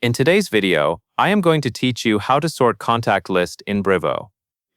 In today's video, I am going to teach you how to sort contact list in Brevo.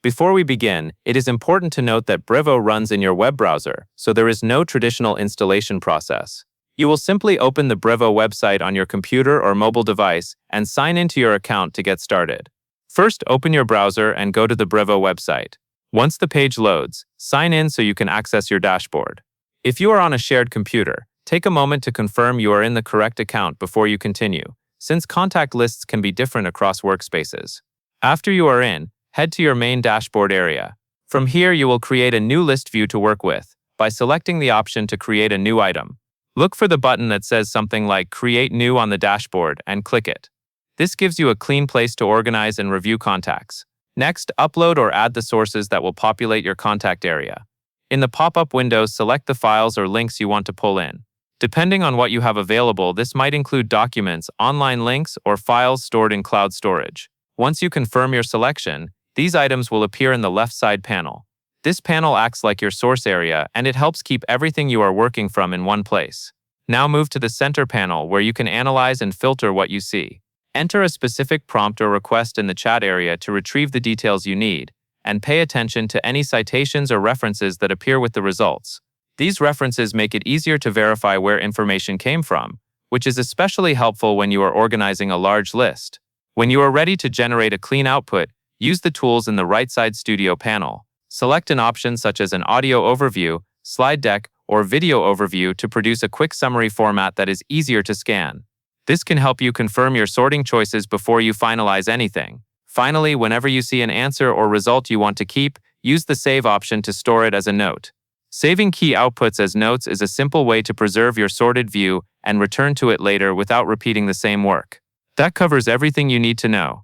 Before we begin, it is important to note that Brevo runs in your web browser, so there is no traditional installation process. You will simply open the Brevo website on your computer or mobile device and sign into your account to get started. First, open your browser and go to the Brevo website. Once the page loads, sign in so you can access your dashboard. If you are on a shared computer, take a moment to confirm you are in the correct account before you continue, since contact lists can be different across workspaces. After you are in, head to your main dashboard area. From here, you will create a new list view to work with by selecting the option to create a new item. Look for the button that says something like Create New on the dashboard and click it. This gives you a clean place to organize and review contacts. Next, upload or add the sources that will populate your contact area. In the pop-up window, select the files or links you want to pull in. Depending on what you have available, this might include documents, online links, or files stored in cloud storage. Once you confirm your selection, these items will appear in the left side panel. This panel acts like your source area, and it helps keep everything you are working from in one place. Now move to the center panel where you can analyze and filter what you see. Enter a specific prompt or request in the chat area to retrieve the details you need, and pay attention to any citations or references that appear with the results. These references make it easier to verify where information came from, which is especially helpful when you are organizing a large list. When you are ready to generate a clean output, use the tools in the right side studio panel. Select an option such as an audio overview, slide deck, or video overview to produce a quick summary format that is easier to scan. This can help you confirm your sorting choices before you finalize anything. Finally, whenever you see an answer or result you want to keep, use the Save option to store it as a note. Saving key outputs as notes is a simple way to preserve your sorted view and return to it later without repeating the same work. That covers everything you need to know.